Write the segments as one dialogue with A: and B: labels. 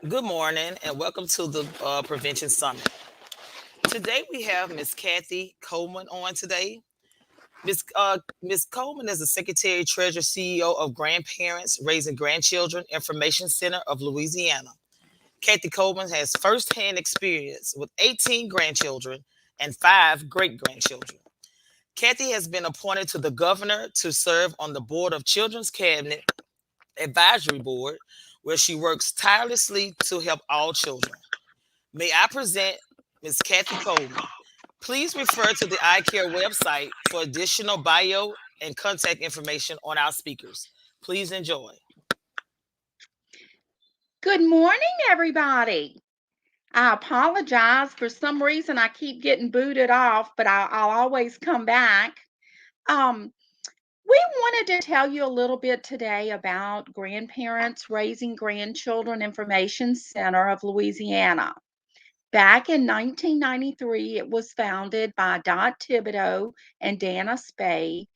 A: Good morning and welcome to the Prevention Summit. Today we have Miss Kathy Coleman on today. Miss Coleman is the Secretary Treasurer CEO of Grandparents Raising Grandchildren Information Center of Louisiana. Kathy Coleman has firsthand experience with 18 grandchildren and 5 great grandchildren. Kathy has been appointed to the governor to serve on the board of Children's Cabinet Advisory Board, where she works tirelessly to help all children. May I present Ms. Kathy Coleman? Please refer to the iCare website for additional bio and contact information on our speakers. Please enjoy.
B: Good morning, everybody. I apologize. For some reason, I keep getting booted off, but I'll always come back. Um, we wanted to tell you a little bit today about Grandparents Raising Grandchildren Information Center of Louisiana. Back in 1993, it was founded by Dot Thibodeau and Dana Spade.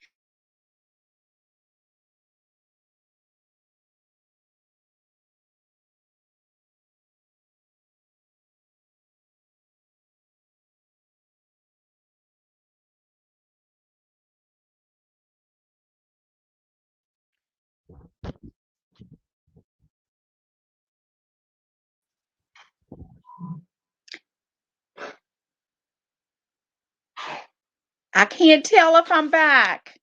B: I can't tell if I'm back.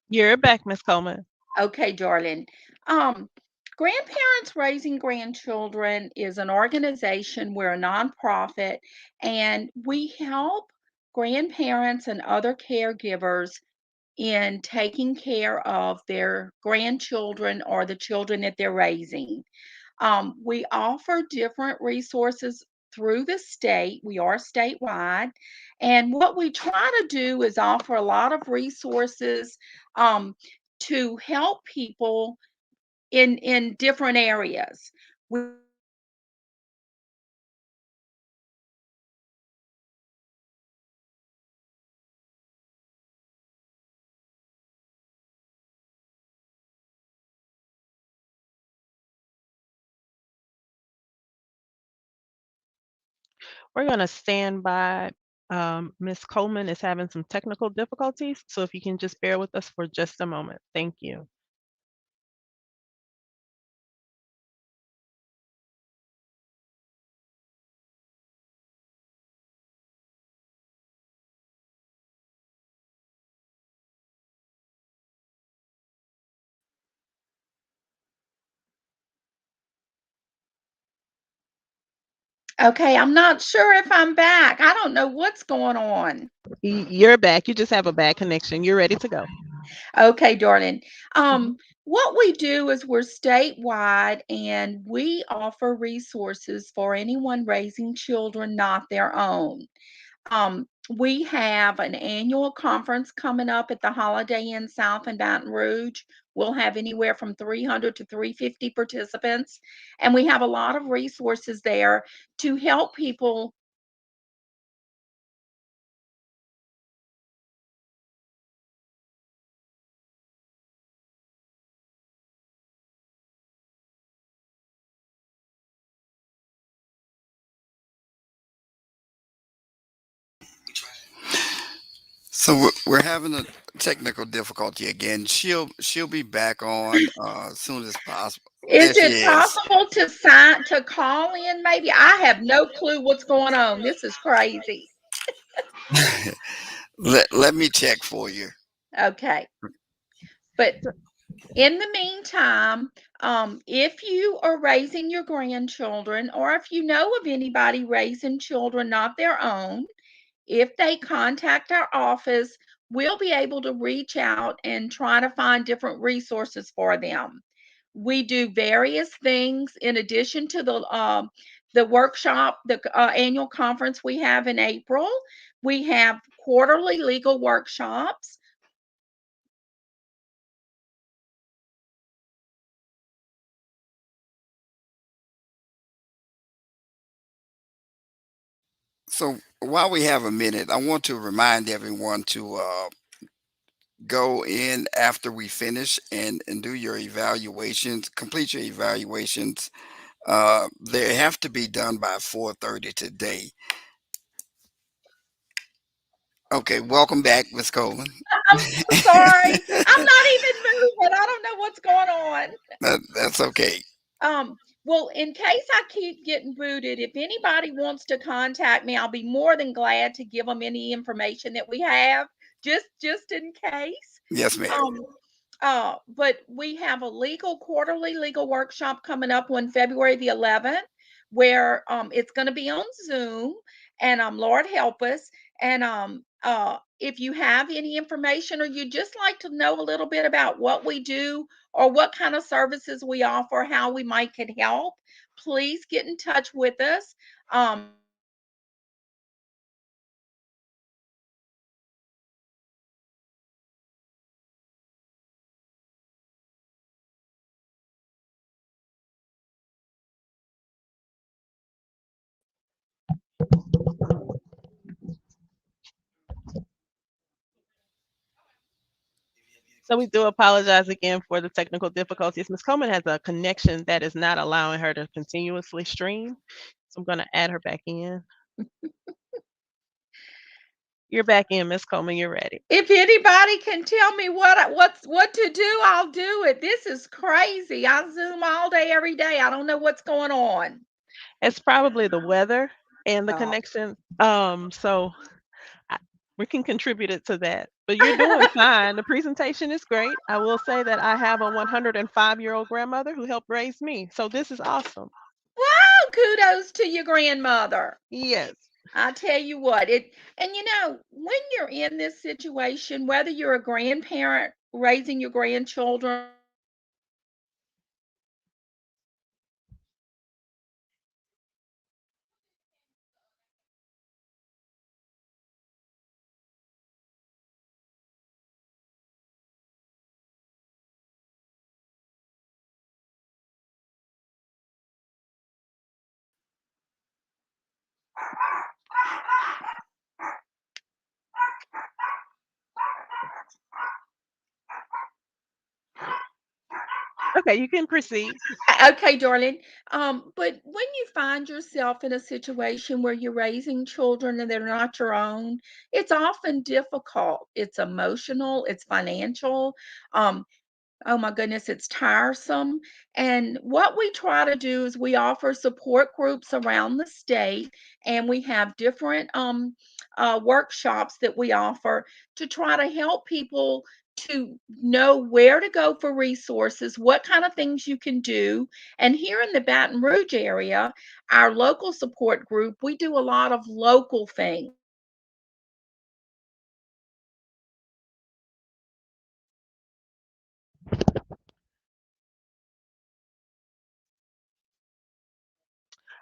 C: You're back, Miss Coleman.
B: Okay, darling. Um, Grandparents Raising Grandchildren is an organization. We're a nonprofit, and we help grandparents and other caregivers in taking care of their grandchildren or the children that they're raising. We offer different resources through the state. We are statewide. And what we try to do is offer a lot of resources um, to help people in different areas. We
C: We're going to stand by. Miss Coleman is having some technical difficulties, so if you can just bear with us for just a moment. Thank you.
B: Okay, I'm not sure if I'm back. I don't know what's going on.
C: You're back. You just have a bad connection. You're ready to go.
B: Okay, darling.
C: Mhm.
B: What we do is we're statewide and we offer resources for anyone raising children not their own. We have an annual conference coming up at the Holiday Inn South in Baton Rouge. We'll have anywhere from 300 to 350 participants, and we have a lot of resources there to help people.
D: So we're having a technical difficulty again. She'll be back on as soon as possible. There
B: Is
D: she
B: it
D: is.
B: possible to sign to call in maybe? I have no clue what's going on. This is crazy.
D: Let me check for you.
B: Okay. But in the meantime, if you are raising your grandchildren or if you know of anybody raising children not their own, if they contact our office, we'll be able to reach out and try to find different resources for them. We do various things in addition to the workshop, the annual conference we have in April. We have quarterly legal workshops.
D: So while we have a minute, I want to remind everyone to go in after we finish and do your evaluations, complete your evaluations. They have to be done by 4:30 today. Okay, welcome back, Miss Coleman.
B: I'm so sorry. I'm not even moving. I don't know what's going on.
D: That's okay.
B: Well, in case I keep getting booted, if anybody wants to contact me, I'll be more than glad to give them any information that we have, just in case.
D: Yes, ma'am.
B: Um, but we have a quarterly legal workshop coming up on February the 11th, where it's going to be on Zoom, and Lord help us. And if you have any information or you just like to know a little bit about what we do or what kind of services we offer, how we might could help, please get in touch with us.
C: So we do apologize again for the technical difficulties. Ms. Coleman has a connection that is not allowing her to continuously stream. So I'm going to add her back in. You're back in, Ms. Coleman. You're ready.
B: If anybody can tell me what to do, I'll do it. This is crazy. I Zoom all day, every day. I don't know what's going on.
C: It's probably the weather and the
B: Oh.
C: connection. So I, we can contribute it to that. But you're doing fine. The presentation is great. I will say that I have a 105-year-old grandmother who helped raise me. So this is awesome.
B: Wow, kudos to your grandmother.
C: Yes.
B: I tell you what, when you're in this situation, whether you're a grandparent raising your grandchildren,
C: Okay, you can proceed.
B: okay, darling. But when you find yourself in a situation where you're raising children and they're not your own, it's often difficult. It's emotional, it's financial. Um, Oh my goodness, it's tiresome. And what we try to do is we offer support groups around the state, and we have different workshops that we offer to try to help people to know where to go for resources, what kind of things you can do. And here in the Baton Rouge area, our local support group, we do a lot of local things.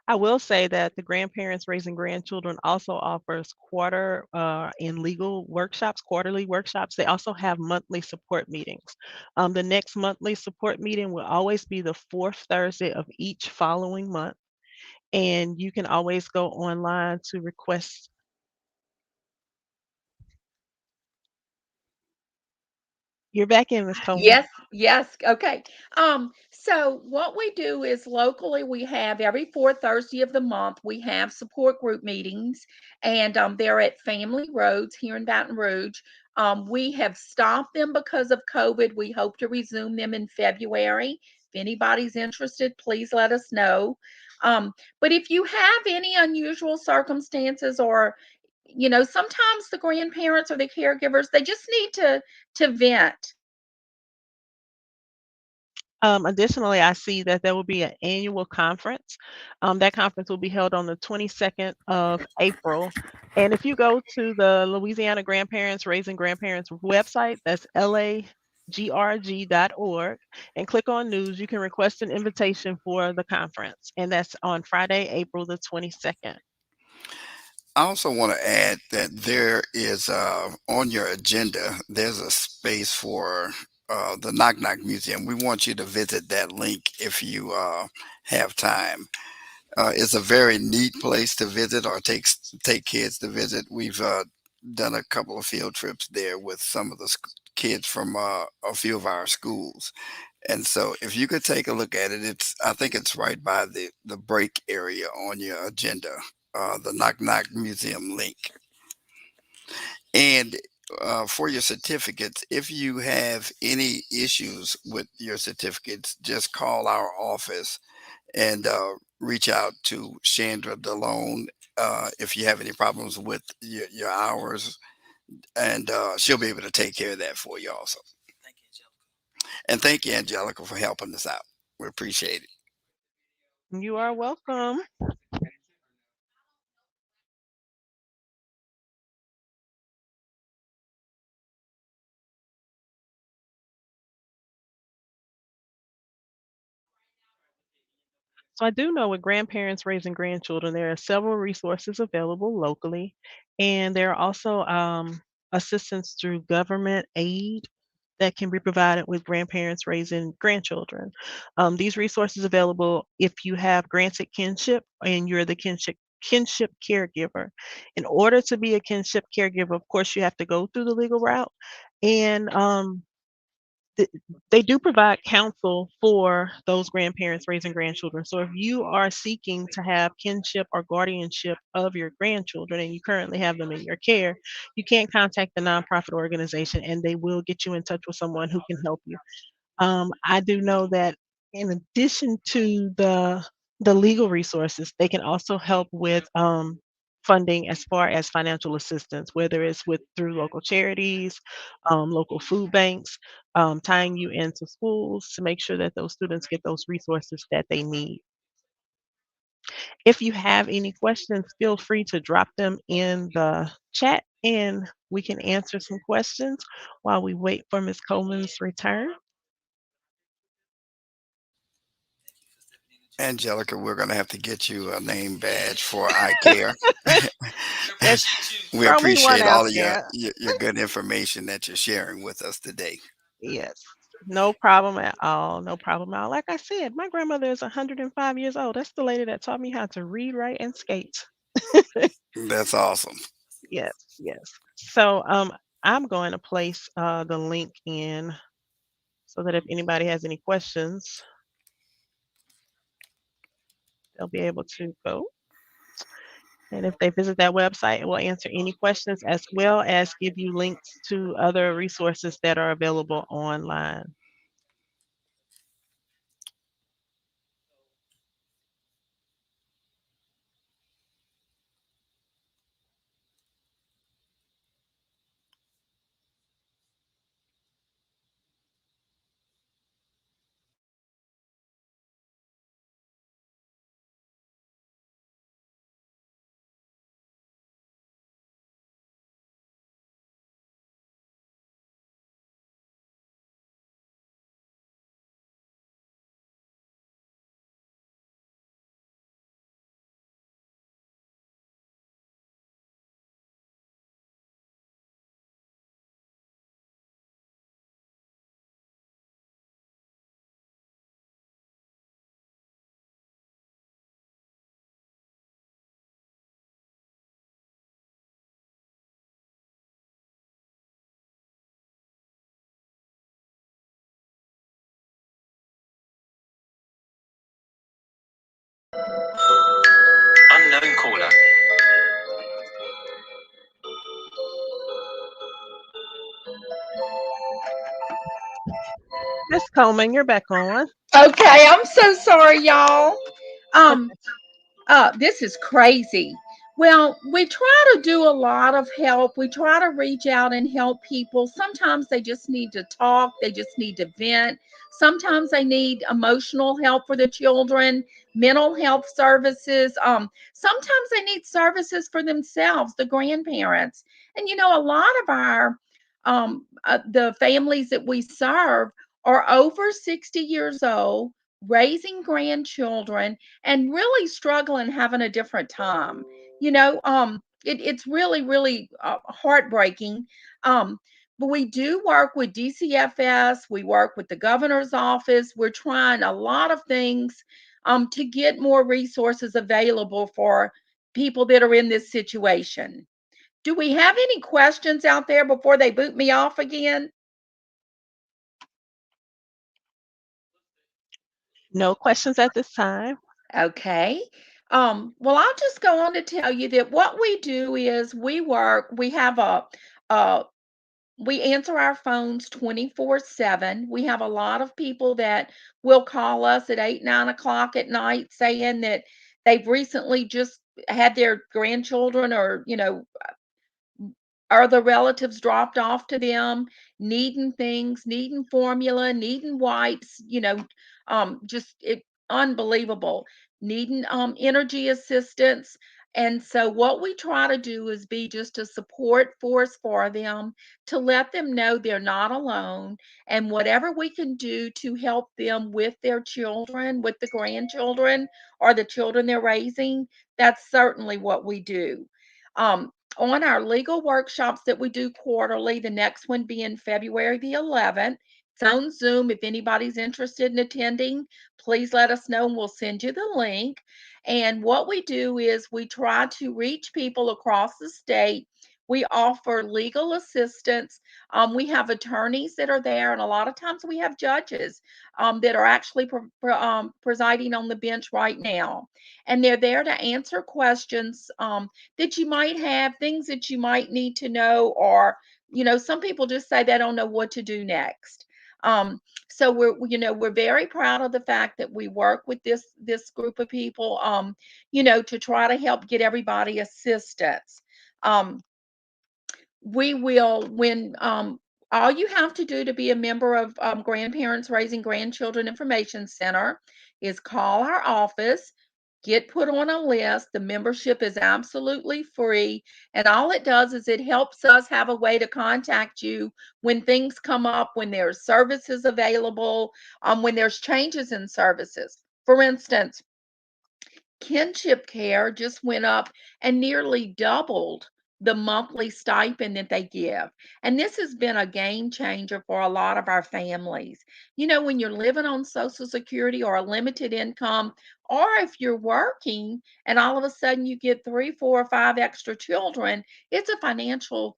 C: I will say that the Grandparents Raising Grandchildren also offers and legal workshops, quarterly workshops. They also have monthly support meetings. The next monthly support meeting will always be the fourth Thursday of each following month. And you can always go online to request. You're back in, Ms. Coleman.
B: Yes, yes. Okay. So what we do is locally we have every fourth Thursday of the month, we have support group meetings, and they're at Family Roads here in Baton Rouge. We have stopped them because of COVID. We hope to resume them in February. If anybody's interested, please let us know. Um, but if you have any unusual circumstances or sometimes the grandparents or the caregivers, they just need to vent.
C: Additionally, I see that there will be an annual conference. That conference will be held on the 22nd of April. And if you go to the Louisiana Grandparents Raising Grandparents website, that's lagrg.org, and click on news, you can request an invitation for the conference. And that's on Friday, April the 22nd.
D: I also want to add that there is on your agenda, there's a space for the Knock Knock Museum. We want you to visit that link if you have time. It's a very neat place to visit or take kids to visit. We've done a couple of field trips there with some of the kids from a few of our schools. And so if you could take a look at it, I think it's right by the break area on your agenda, the Knock Knock Museum link. And for your certificates, if you have any issues with your certificates, just call our office and reach out to Chandra Delone if you have any problems with your hours, and she'll be able to take care of that for you also.
A: Thank you, Angelica.
D: And thank you, Angelica, for helping us out. We appreciate it.
C: You are welcome. So I do know with grandparents raising grandchildren, there are several resources available locally, and there are also assistance through government aid that can be provided with grandparents raising grandchildren. These resources available if you have granted kinship and you're the kinship caregiver. In order to be a kinship caregiver, of course, you have to go through the legal route, and th- they do provide counsel for those grandparents raising grandchildren. So if you are seeking to have kinship or guardianship of your grandchildren and you currently have them in your care, you can contact the nonprofit organization and they will get you in touch with someone who can help you. I do know that in addition to the legal resources, they can also help with funding as far as financial assistance, whether it's with through local charities, local food banks, tying you into schools to make sure that those students get those resources that they need. If you have any questions, feel free to drop them in the chat and we can answer some questions while we wait for Ms. Coleman's return.
D: Angelica, we're going to have to get you a name badge for eye care.
C: Yes,
D: We
C: throw me one
D: appreciate
C: out
D: all of
C: there.
D: your good information that you're sharing with us today.
C: Yes. No problem at all. No problem at all. Like I said, my grandmother is 105 years old. That's the lady that taught me how to read, write, and skate.
D: That's awesome.
C: Yes, yes. So I'm going to place the link in so that if anybody has any questions, they'll be able to go. And if they visit that website, it will answer any questions as well as give you links to other resources that are available online.
E: Unknown caller.
C: Miss Coleman, you're back on.
B: Okay, I'm so sorry, y'all. Um, this is crazy. Well, we try to do a lot of help. We try to reach out and help people. Sometimes they just need to talk, they just need to vent. Sometimes they need emotional help for the children, mental health services. Sometimes they need services for themselves, the grandparents. And a lot of our the families that we serve are over 60 years old, raising grandchildren and really struggling, having a different time. It's really, really heartbreaking. But we do work with DCFS, we work with the governor's office. We're trying a lot of things to get more resources available for people that are in this situation. Do we have any questions out there before they boot me off again?
C: No questions at this time.
B: Okay. Well, I'll just go on to tell you that what we do is we have a we answer our phones 24/7. We have a lot of people that will call us at 8, 9 o'clock at night saying that they've recently just had their grandchildren or, other relatives dropped off to them, needing things, needing formula, needing wipes, just unbelievable, needing energy assistance. And so, what we try to do is be just a support force for them to let them know they're not alone. And whatever we can do to help them with their children, with the grandchildren, or the children they're raising, that's certainly what we do. On our legal workshops that we do quarterly, the next one being February the 11th. It's on Zoom. If anybody's interested in attending, please let us know and we'll send you the link. And what we do is we try to reach people across the state. We offer legal assistance. We have attorneys that are there, and a lot of times we have judges that are actually presiding on the bench right now. And they're there to answer questions that you might have, things that you might need to know, or, some people just say they don't know what to do next. Um, so we're very proud of the fact that we work with this group of people, to try to help get everybody assistance. Um, we will when all you have to do to be a member of Grandparents Raising Grandchildren Information Center is call our office, get put on a list. The membership is absolutely free, and all it does is it helps us have a way to contact you when things come up, when there's services available, when there's changes in services. For instance, kinship care just went up and nearly doubled the monthly stipend that they give. And this has been a game changer for a lot of our families. When you're living on Social Security or a limited income, or if you're working and all of a sudden you get three, four, or five extra children, it's a financial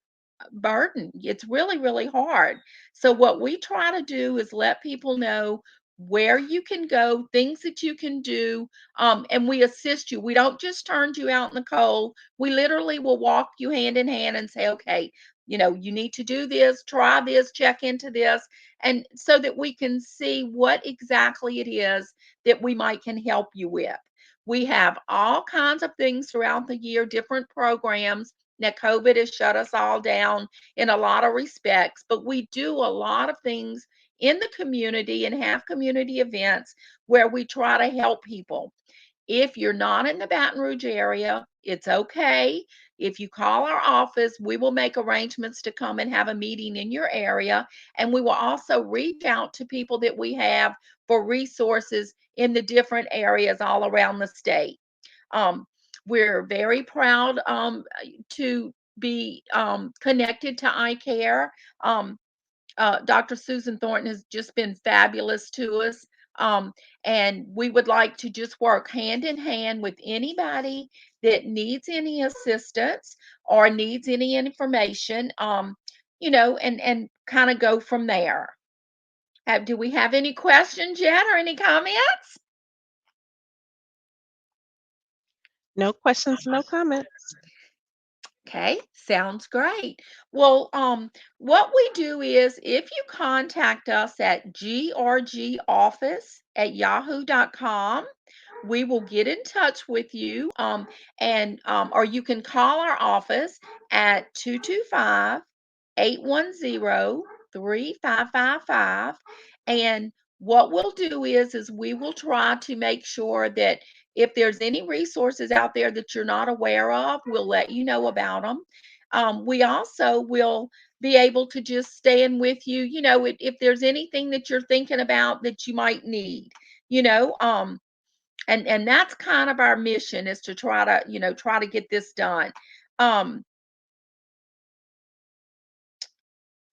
B: burden. It's really, really hard. So, what we try to do is let people know where you can go, things that you can do, and we assist you. We don't just turn you out in the cold. We literally will walk you hand in hand and say, okay, you need to do this, try this, check into this, and so that we can see what exactly it is that we might can help you with. We have all kinds of things throughout the year, different programs. Now, COVID has shut us all down in a lot of respects, but we do a lot of things in the community and have community events where we try to help people. If you're not in the Baton Rouge area, it's okay. If you call our office, we will make arrangements to come and have a meeting in your area. And we will also reach out to people that we have for resources in the different areas all around the state. Um, we're very proud to be connected to eye care. Dr. Susan Thornton has just been fabulous to us. Um, and we would like to just work hand in hand with anybody that needs any assistance or needs any information, and kind of go from there. Do we have any questions yet or any comments?
C: No questions, no comments.
B: Okay, sounds great. Well, what we do is if you contact us at grgoffice@yahoo.com, we will get in touch with you. And or you can call our office at 225-810-3555. And what we'll do is we will try to make sure that if there's any resources out there that you're not aware of, we'll let you know about them. We also will be able to just stand with you, if there's anything that you're thinking about that you might need, you know. And that's kind of our mission, is to try to get this done. Um,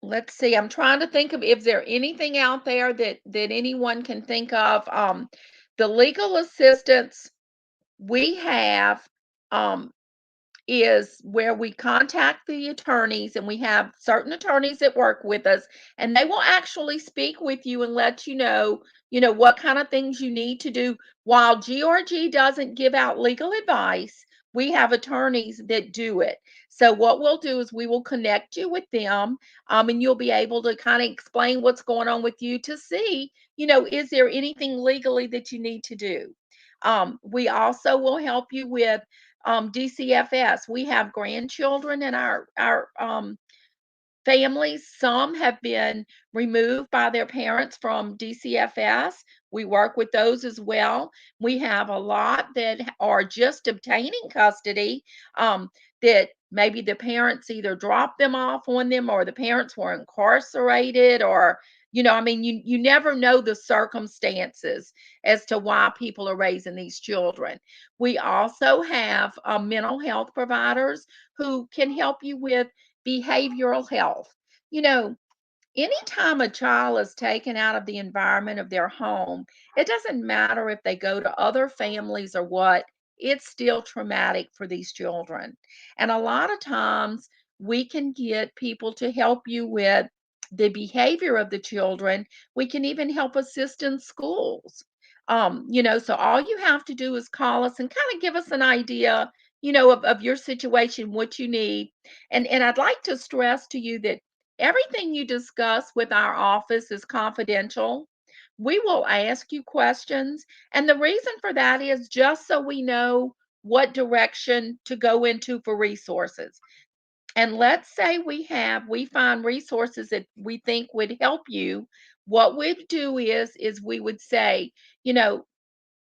B: let's see. I'm trying to think of if there anything out there that anyone can think of. The legal assistance we have. Um, is where we contact the attorneys, and we have certain attorneys that work with us, and they will actually speak with you and let you know what kind of things you need to do. While GRG doesn't give out legal advice, we have attorneys that do it. So what we'll do is we will connect you with them, and you'll be able to kind of explain what's going on with you to see, is there anything legally that you need to do. We also will help you with DCFS. We have grandchildren in our families. Some have been removed by their parents from DCFS. We work with those as well. We have a lot that are just obtaining custody, that maybe the parents either dropped them off on them, or the parents were incarcerated, or I mean, you never know the circumstances as to why people are raising these children. We also have mental health providers who can help you with behavioral health. You know, Anytime a child is taken out of the environment of their home, it doesn't matter if they go to other families or what, it's still traumatic for these children. And a lot of times we can get people to help you with the behavior of the children. We can even help assist in schools. So all you have to do is call us and kind of give us an idea, of your situation, what you need. And I'd like to stress to you that everything you discuss with our office is confidential. We will ask you questions, and the reason for that is just so we know what direction to go into for resources. And let's say we find resources that we think would help you. What we'd do is we would say, you know,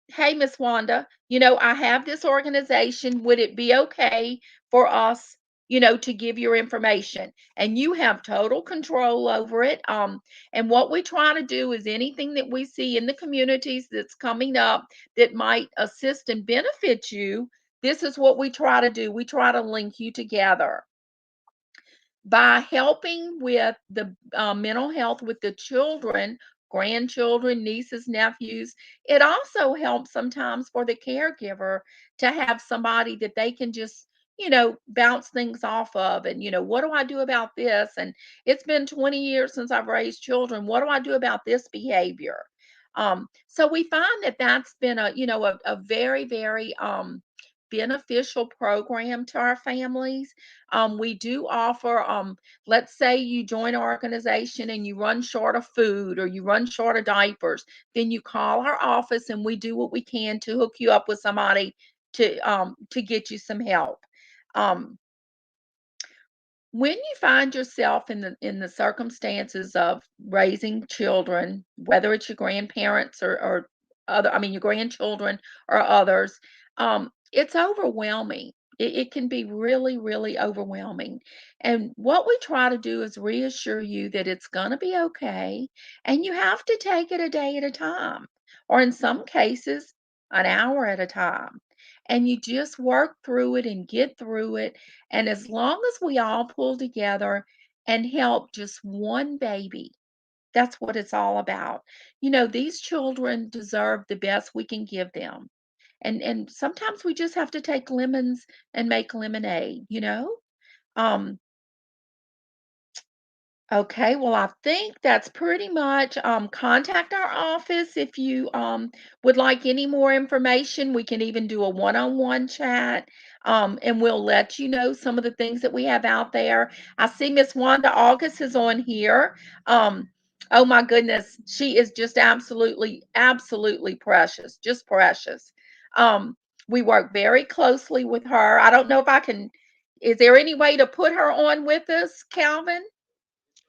B: "Hey, Miss Wanda, I have this organization. Would it be okay for us, to give your information?" And you have total control over it. And what we try to do is anything that we see in the communities that's coming up that might assist and benefit you, this is what we try to do. We try to link you together by helping with the mental health with the children, grandchildren, nieces, nephews. It also helps sometimes for the caregiver to have somebody that they can just, bounce things off of. And, what do I do about this? And it's been 20 years since I've raised children. What do I do about this behavior? So we find that that's been a very, very beneficial program to our families. We do offer, let's say you join our organization and you run short of food or you run short of diapers, then you call our office and we do what we can to hook you up with somebody to get you some help. Um, when you find yourself in the circumstances of raising children, whether it's your grandparents or other, I mean your grandchildren or others, it's overwhelming. It can be really, really overwhelming. And what we try to do is reassure you that it's going to be okay, and you have to take it a day at a time, or in some cases, an hour at a time. And you just work through it and get through it, and as long as we all pull together and help just one baby, that's what it's all about. These children deserve the best we can give them. And sometimes we just have to take lemons and make lemonade. Um, Okay, well, I think that's pretty much, contact our office if you would like any more information. We can even do a one-on-one chat, and we'll let you know some of the things that we have out there. I see Miss Wanda August is on here. Um, oh my goodness, she is just absolutely, absolutely precious, just precious. Um, we work very closely with her. I don't know if I can, is there any way to put her on with us, Calvin?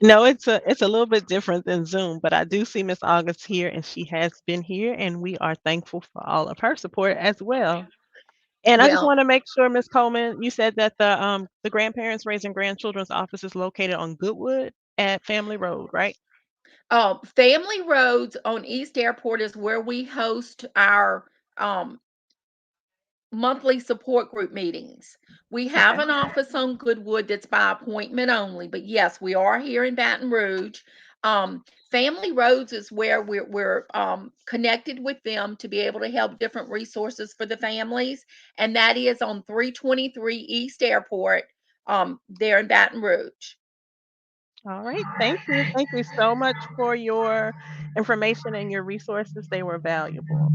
C: No, it's a little bit different than Zoom, but I do see Miss August here, and she has been here, and we are thankful for all of her support as well. And I just
B: Well,
C: want to make sure, Miss Coleman, you said that the grandparents raising grandchildren's office is located on Goodwood at Family Road, right?
B: Family Roads on East Airport is where we host our um, monthly support group meetings. We have
C: Okay.
B: an office on Goodwood that's by appointment only, but yes, we are here in Baton Rouge. Family Roads is where we're connected with them to be able to help different resources for the families, and that is on 323 East Airport, there in Baton Rouge.
C: All right. Thank you. Thank you so much for your information and your resources. They were valuable.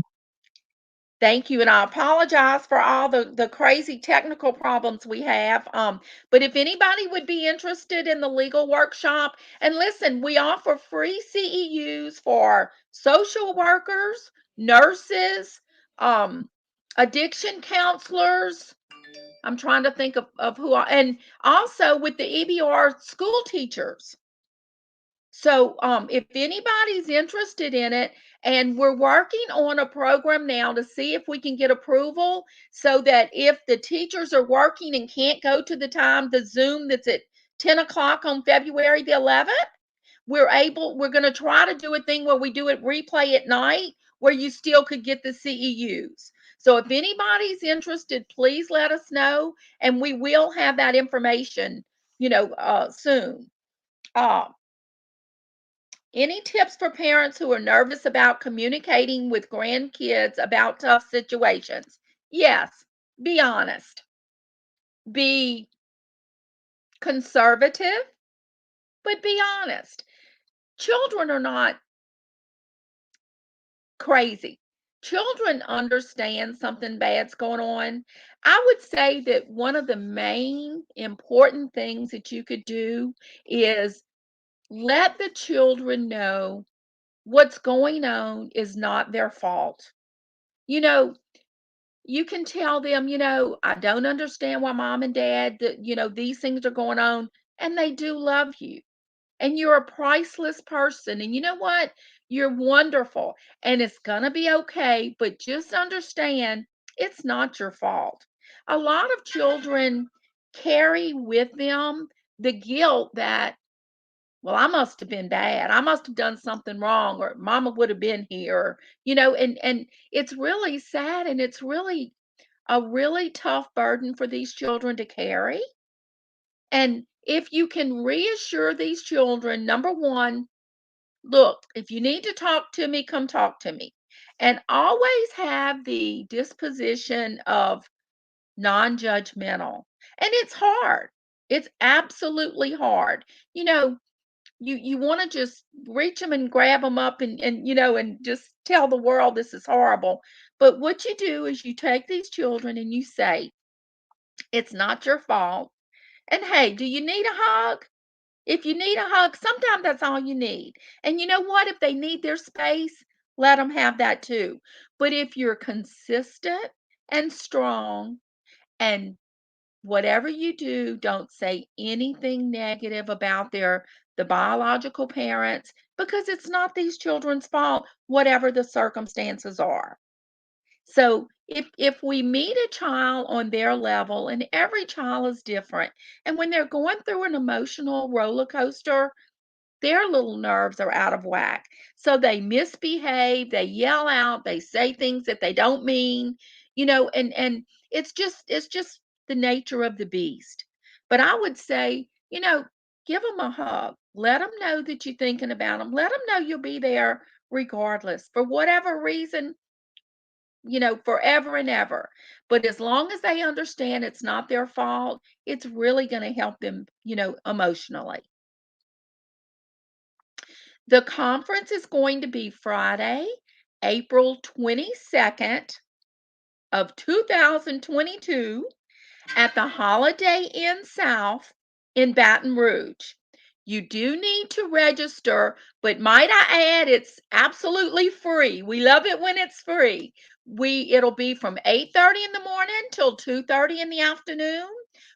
B: Thank you, and I apologize for all the crazy technical problems we have. But if anybody would be interested in the legal workshop, and listen, we offer free CEUs for social workers, nurses, um, addiction counselors. I'm trying to think of who, and also with the EBR school teachers. So, if anybody's interested in it, and we're working on a program now to see if we can get approval so that if the teachers are working and can't go to the Zoom that's at 10 o'clock on February the 11th, we're going to try to do a thing where we do it replay at night where you still could get the CEUs. So if anybody's interested, please let us know, and we will have that information, soon. Uh, any tips for parents who are nervous about communicating with grandkids about tough situations? Yes, be honest, be conservative, but be honest. Children are not crazy. Children understand something bad's going on. I would say that one of the main important things that you could do is let the children know what's going on is not their fault. You know, you can tell them, I don't understand why mom and dad, these things are going on, and they do love you. And you're a priceless person. And you know what? You're wonderful. And it's going to be okay. But just understand it's not your fault. A lot of children carry with them the guilt that, well, I must have been bad. I must have done something wrong, or mama would have been here, and it's really sad, and it's really a really tough burden for these children to carry. And if you can reassure these children, number one, look, if you need to talk to me, come talk to me. And always have the disposition of non judgmental. And it's hard. It's absolutely hard. You know, you want to just reach them and grab them up and just tell the world this is horrible. But what you do is you take these children and you say, it's not your fault. And hey, do you need a hug? If you need a hug, sometimes that's all you need. And you know what? If they need their space, let them have that too. But if you're consistent and strong, and whatever you do, don't say anything negative about the biological parents, because it's not these children's fault, whatever the circumstances are. So if we meet a child on their level, and every child is different, and when they're going through an emotional roller coaster, their little nerves are out of whack. So they misbehave, they yell out, they say things that they don't mean, and it's just the nature of the beast. But I would say, give them a hug. Let them know that you're thinking about them. Let them know you'll be there regardless for whatever reason, forever and ever. But as long as they understand it's not their fault, it's really going to help them, emotionally. The conference is going to be Friday, April 22nd of 2022 at the Holiday Inn South in Baton Rouge. You do need to register, but might I add, it's absolutely free. We love it when it's free. It'll be from 8:30 in the morning till 2:30 in the afternoon.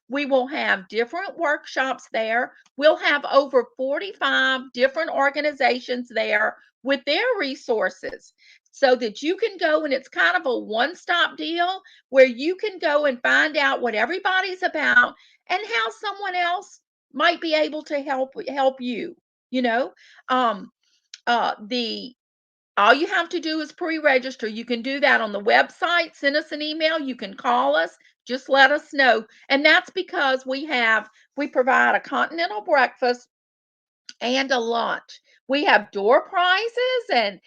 B: We will have different workshops there. We'll have over 45 different organizations there with their resources so that you can go, and it's kind of a one-stop deal where you can go and find out what everybody's about and how someone else might be able to help you. You know, um, the all you have to do is pre-register. You can do that on the website. Send us an email. You can call us. Just let us know. And that's because we provide a continental breakfast and a lunch. We have door prizes, and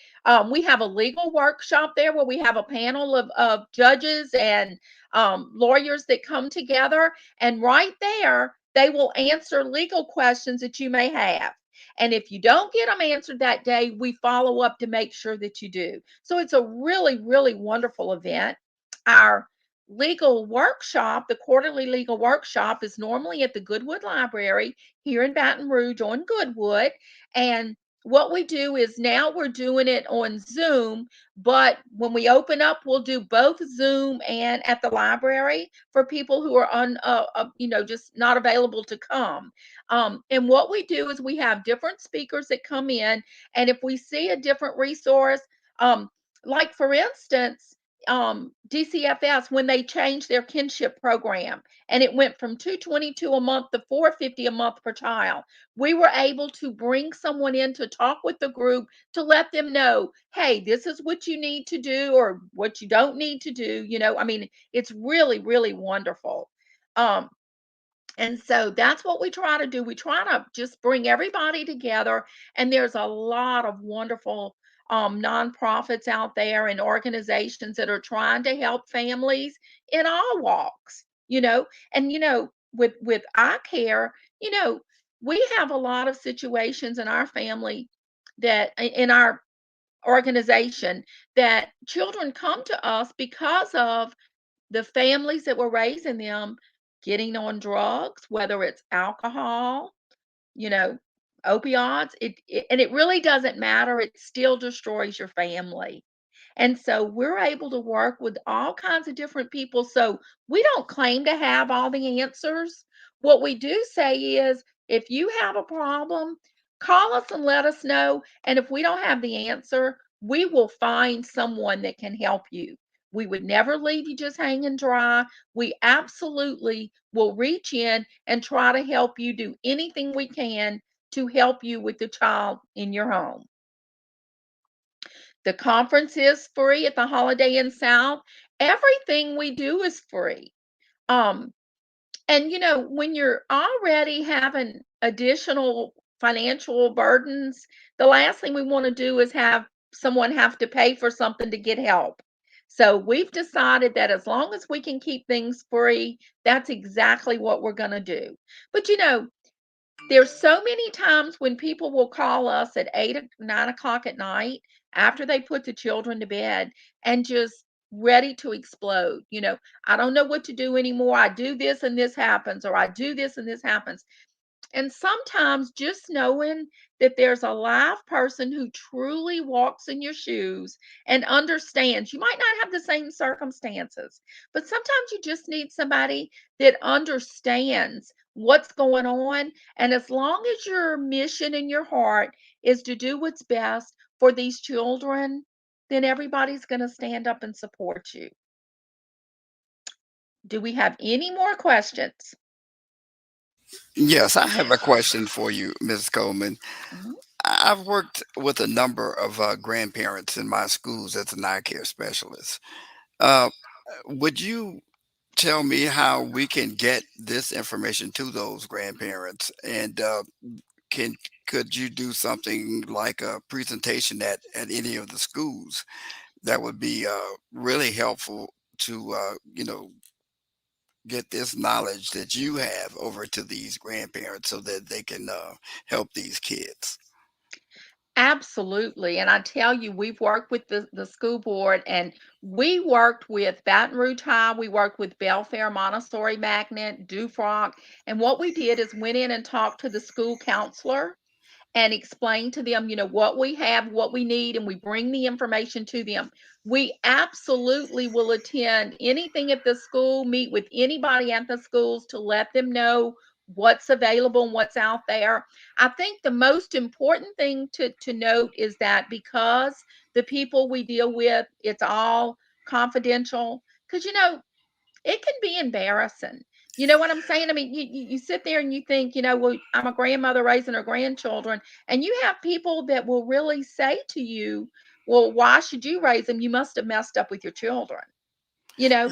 B: we have a legal workshop there where we have a panel of judges and lawyers that come together. And right there, they will answer legal questions that you may have. And if you don't get them answered that day, we follow up to make sure that you do. So it's a really, really wonderful event. Our legal workshop, the quarterly legal workshop, is normally at the Goodwood Library here in Baton Rouge on Goodwood. And what we do is now we're doing it on Zoom, but when we open up, we'll do both Zoom and at the library for people who are just not available to come. And what we do is we have different speakers that come in, and if we see a different resource, um, like for instance, DCFS, when they changed their kinship program and it went from 222 a month to 450 a month per child, we were able to bring someone in to talk with the group to let them know, hey, this is what you need to do or what you don't need to do. I mean, it's really, really wonderful. Um, and so that's what we try to do. We try to just bring everybody together. And there's a lot of wonderful nonprofits out there and organizations that are trying to help families in all walks, And, with eye care, we have a lot of situations in our family in our organization that children come to us because of the families that were raising them getting on drugs, whether it's alcohol, you know, opioids, and it really doesn't matter. It still destroys your family. And so we're able to work with all kinds of different people. So we don't claim to have all the answers. What we do say is if you have a problem, call us and let us know. And if we don't have the answer, we will find someone that can help you. We would never leave you just hanging dry. We absolutely will reach in and try to help you do anything we can to help you with the child in your home. The conference is free at the Holiday Inn South. Everything we do is free. Um, and when you're already having additional financial burdens, the last thing we want to do is have someone have to pay for something to get help. So we've decided that as long as we can keep things free, that's exactly what we're going to do. But there's so many times when people will call us at 8 or 9 o'clock at night after they put the children to bed and just ready to explode. I don't know what to do anymore. I do this and this happens, or I do this and this happens. And sometimes just knowing that there's a live person who truly walks in your shoes and understands, you might not have the same circumstances, but sometimes you just need somebody that understands what's going on. And as long as your mission in your heart is to do what's best for these children, then everybody's going to stand up and support you. Do we have any more questions?
D: Yes, I have a question for you, Ms. Coleman.
B: Mhm.
D: I've worked with a number of grandparents in my schools as an eye care specialist. Uh, would you tell me how we can get this information to those grandparents? And can could you do something like a presentation at any of the schools that would be really helpful to get this knowledge that you have over to these grandparents so that they can help these kids?
B: Absolutely. And I tell you, we've worked with the school board, and we worked with Baton Rouge High. We worked with Belfair, Montessori Magnet, Dufrock. And what we did is went in and talked to the school counselor and explain to them, what we have, what we need, and we bring the information to them. We absolutely will attend anything at the school, meet with anybody at the schools to let them know what's available and what's out there. I think the most important thing to note is that because the people we deal with, it's all confidential. Because it can be embarrassing. You know what I'm saying? I mean, you sit there and you think, well, I'm a grandmother raising her grandchildren, and you have people that will really say to you, well, why should you raise them? You must have messed up with your children. You know,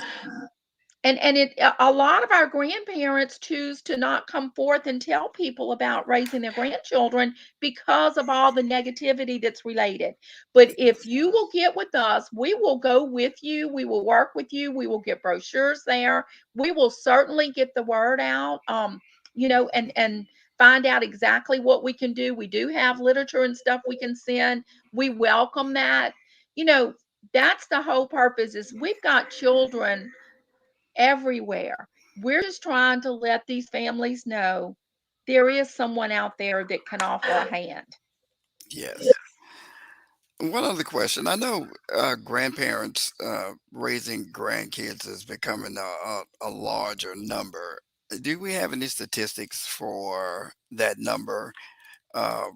B: And a lot of our grandparents choose to not come forth and tell people about raising their grandchildren because of all the negativity that's related. But if you will get with us, we will go with you. We will work with you. We will get brochures there. We will certainly get the word out. And find out exactly what we can do. We do have literature and stuff we can send. We welcome that. You know, that's the whole purpose is we've got children everywhere. We're just trying to let these families know there is someone out there that can offer a hand.
D: Yes. One other question. I know grandparents raising grandkids is becoming a larger number. Do we have any statistics for that number? Uh,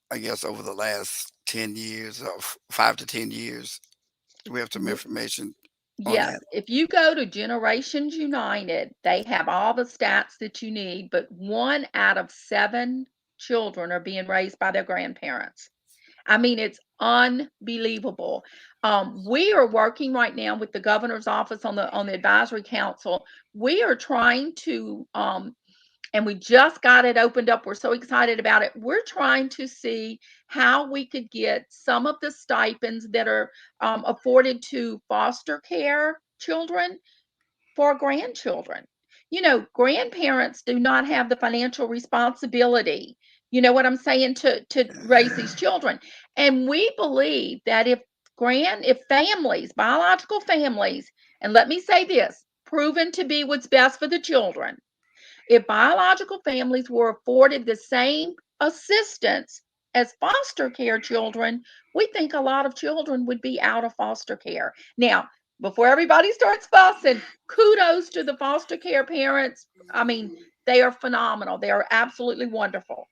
D: I guess over the last 10 years, or 5 to 10 years, do we have some
B: W-
D: information on
B: Yes,
D: that?
B: if you go to Generations United, they have all the stats that you need, but 1 out of 7 children are being raised by their grandparents. I mean, it's unbelievable. We are working right now with the governor's office on the advisory council. We are trying to and we just got it opened up. We're so excited about it. We're trying to see how we could get some of the stipends that are afforded to foster care children for grandchildren. Grandparents do not have the financial responsibility. You know what I'm saying to raise these children, and we believe that if families, biological families, and let me say this, proven to be what's best for the children, if biological families were afforded the same assistance as foster care children, we think a lot of children would be out of foster care. Now, before everybody starts fussing, kudos to the foster care parents. I mean, they are phenomenal. They are absolutely wonderful.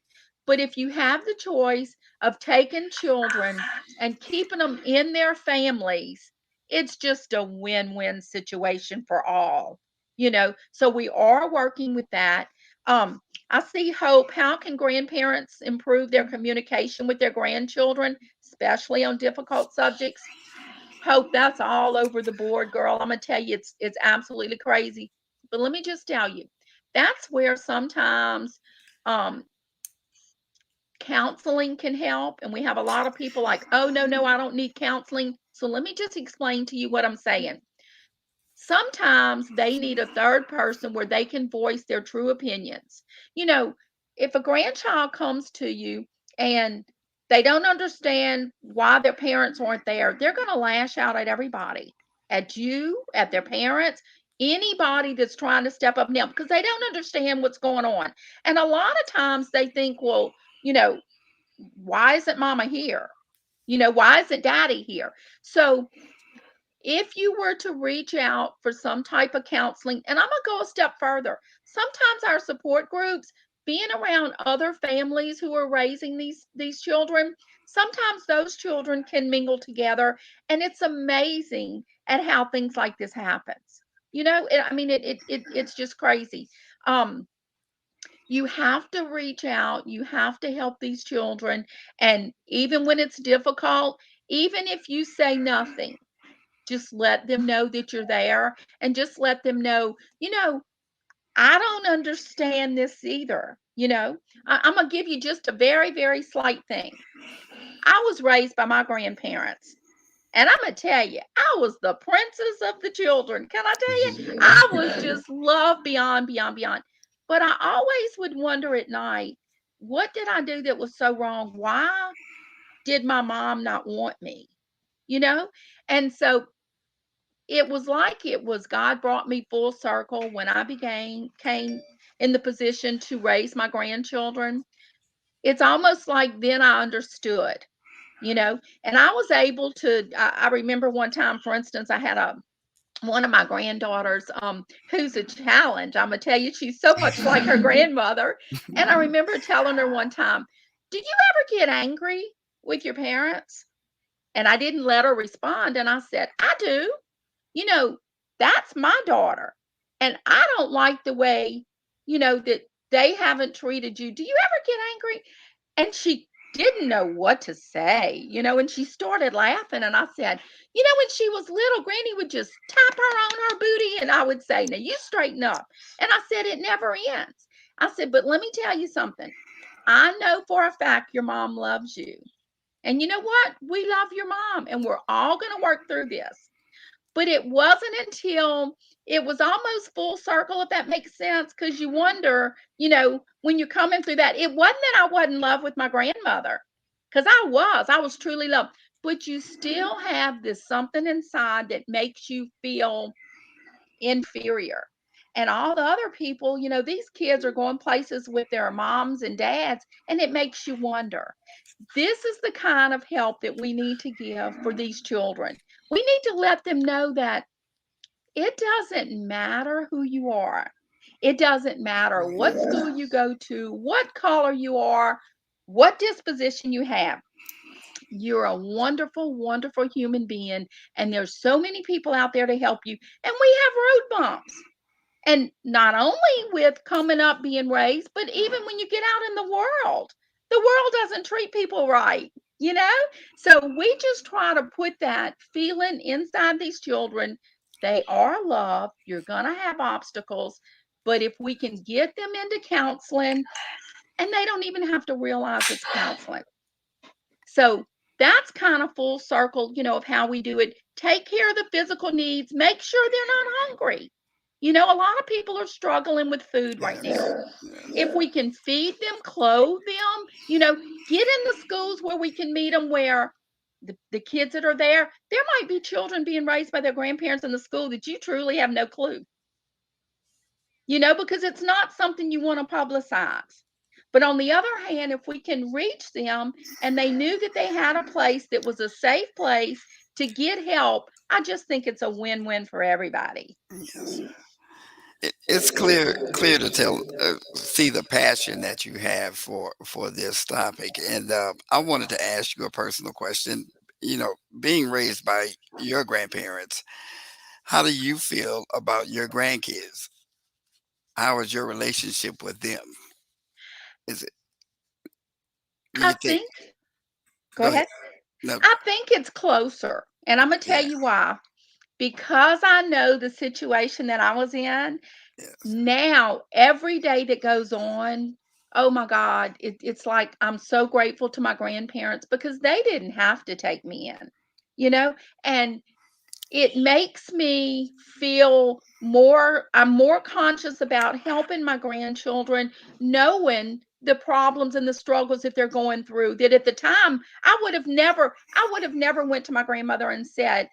B: But if you have the choice of taking children and keeping them in their families, it's just a win win situation for all. So we are working with that. I see hope. How can grandparents improve their communication with their grandchildren, especially on difficult subjects? Hope, that's all over the board, girl. I'm gonna tell you, it's absolutely crazy. But let me just tell you, that's where sometimes um, counseling can help. And we have a lot of people like, oh no, no, I don't need counseling. So let me just explain to you what I'm saying. Sometimes they need a third person where they can voice their true opinions. You know, if a grandchild comes to you and they don't understand why their parents weren't there, they're going to lash out at everybody, at you, at their parents, anybody that's trying to step up now because they don't understand what's going on. And a lot of times they think, well, you know, why isn't mama here? Why isn't daddy here? So if you were to reach out for some type of counseling, and I'm going to go a step further, sometimes our support groups, being around other families who are raising these children, sometimes those children can mingle together, and it's amazing at how things like this happens. I mean, it's just crazy. um you have to reach out, you have to help these children, and even when it's difficult, even if you say nothing, just let them know that you're there, and just let them know, I don't understand this either. I'm going to give you just a very, very slight thing. I was raised by my grandparents. And I'm going to tell you, I was the princess of the children. Can I tell you? I was just loved beyond, beyond, beyond. But I always would wonder at night, what did I do that was so wrong? Why did my mom not want me? You know? And so it was like it was God brought me full circle when I came in the position to raise my grandchildren. It's almost like then I understood, and I was able to. I remember one time, for instance, I had one of my granddaughters, who's a challenge. I'm gonna tell you, she's so much like her grandmother. And I remember telling her one time, "Do you ever get angry with your parents?" And I didn't let her respond. And I said, "I do. You know, that's my daughter. And I don't like the way, that they haven't treated you. Do you ever get angry?" And she didn't know what to say, and she started laughing. And I said, when she was little, Granny would just tap her on her booty, and I would say, now you straighten up. And I said, it never ends. I said, but let me tell you something. I know for a fact your mom loves you. And you know what? We love your mom, and we're all going to work through this. But it wasn't until it was almost full circle, if that makes sense, because you wonder, when you're coming through that, it wasn't that I wasn't in love with my grandmother, because I was truly loved, but you still have this something inside that makes you feel inferior. And all the other people, these kids are going places with their moms and dads, and it makes you wonder. This is the kind of help that we need to give for these children. We need to let them know that it doesn't matter who you are. It doesn't matter what school you go to, what color you are, what disposition you have. You're a wonderful, wonderful human being, and there's so many people out there to help you. And we have road bumps. And not only with coming up being raised, but even when you get out in the world doesn't treat people right, you know? So we just try to put that feeling inside these children. They are loved. You're going to have obstacles. But if we can get them into counseling, and they don't even have to realize it's counseling. So that's kind of full circle, of how we do it. Take care of the physical needs, make sure they're not hungry. A lot of people are struggling with food right now.
D: Yes. Yes.
B: If we can feed them, clothe them, get in the schools where we can meet them, where the kids that are there might be children being raised by their grandparents in the school that you truly have no clue, because it's not something you want to publicize. But on the other hand, if we can reach them and they knew that they had a place that was a safe place to get help, I just think it's a win-win for everybody.
D: Yes. It's clear to tell see the passion that you have for this topic. And I wanted to ask you a personal question. Being raised by your grandparents, how do you feel about your grandkids? How is your relationship with them? Is it, do
B: I
D: you think?
B: think, go
D: Go ahead.
B: ahead.
D: No.
B: I think it's closer. And I'm going to tell
D: Yeah.
B: you why. Because I know the situation that I was in,
D: Yes.
B: now every day that goes on, oh my God, it's like I'm so grateful to my grandparents because they didn't have to take me in, you know? And it makes me feel I'm more conscious about helping my grandchildren, knowing the problems and the struggles that they're going through, that at the time I would have never went to my grandmother and said,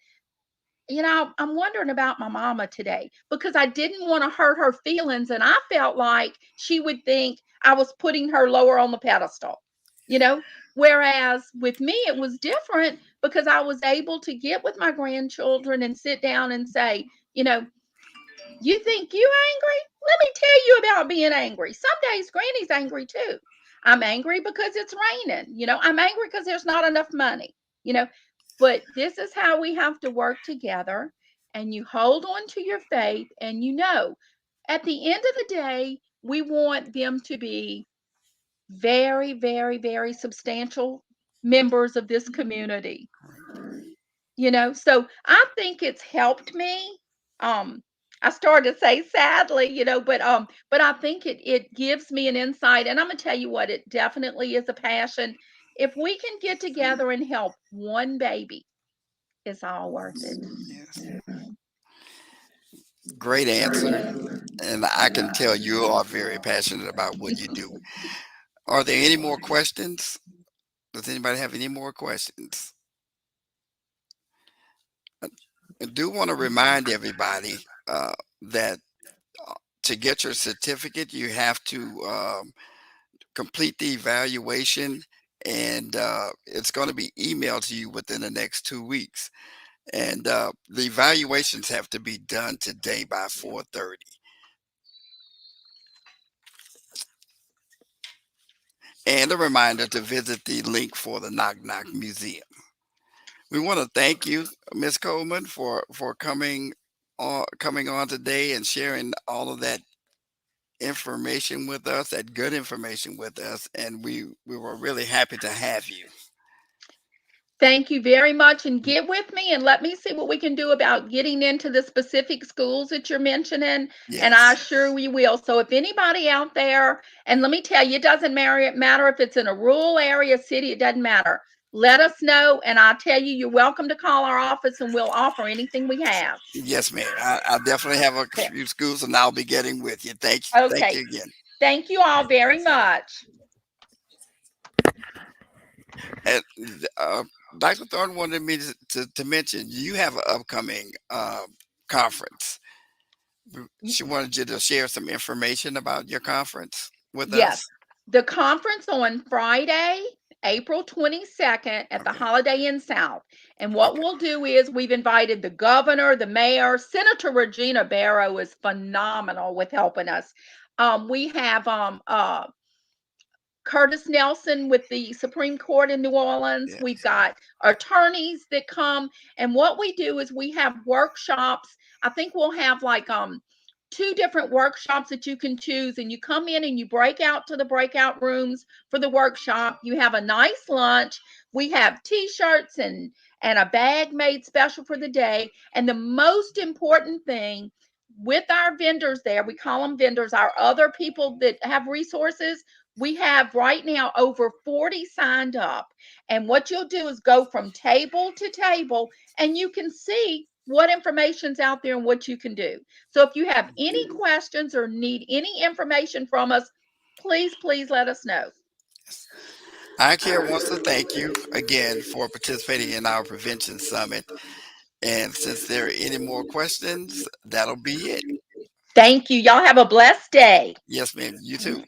B: I'm wondering about my mama today, because I didn't want to hurt her feelings. And I felt like she would think I was putting her lower on the pedestal, you know? Whereas with me, it was different because I was able to get with my grandchildren and sit down and say, you know, you think you angry? Let me tell you about being angry. Some days Granny's angry too. I'm angry because it's raining. I'm angry because there's not enough money. You know, but this is how we have to work together, and you hold on to your faith, and at the end of the day, we want them to be very, very, very substantial members of this community. So I think it's helped me. I started to say sadly, but I think it gives me an insight, and I'm gonna tell you what, it definitely is a passion. If we can get together and help one baby, it's all worth it.
D: Yes. Great answer. And I can tell you are very passionate about what you do. Are there any more questions? Does anybody have any more questions? I do want to remind everybody that to get your certificate, you have to complete the evaluation, and it's going to be emailed to you within the next 2 weeks. And the evaluations have to be done today by 4:30. And a reminder to visit the link for the Knock Knock Museum. We want to thank you, Miss Coleman, for coming on today and sharing all of that information with us, that good information with us, and we were really happy to have you.
B: Thank you very much. And get with me and let me see what we can do about getting into the specific schools that you're mentioning. And I
D: Yes.
B: assure we will. So if anybody out there, and let me tell you, it doesn't matter if it's in a rural area, city, it doesn't matter. Let us know. And I'll tell you, you're welcome to call our office and we'll offer anything we have.
D: Yes, ma'am. I definitely have a
B: Okay.
D: few schools, and I'll be getting with you. Thank
B: Okay.
D: you again.
B: Thank you all very much.
D: And Dr. Thorne wanted me to mention you have an upcoming conference. She wanted you to share some information about your conference with
B: Yes,
D: us.
B: the conference on Friday, April 22nd at the
D: Okay.
B: Holiday Inn South. And what
D: Okay.
B: we'll do is we've invited the governor, the mayor, Senator Regina Barrow is phenomenal with helping us. We have Curtis Nelson with the Supreme Court in New Orleans.
D: Yeah.
B: We've got attorneys that come. And what we do is we have workshops. I think we'll have like two different workshops that you can choose. And you come in and you break out to the breakout rooms for the workshop. You have a nice lunch. We have t-shirts and a bag made special for the day. And the most important thing with our vendors there, we call them vendors, our other people that have resources, we have right now over 40 signed up. And what you'll do is go from table to table and you can see what information's out there and what you can do. So if you have any questions or need any information from us, please let us know.
D: ICARE wants to thank you again for participating in our prevention summit. And since there are any more questions, that'll be it.
B: Thank you. Y'all have a blessed day.
D: Yes, ma'am. You too.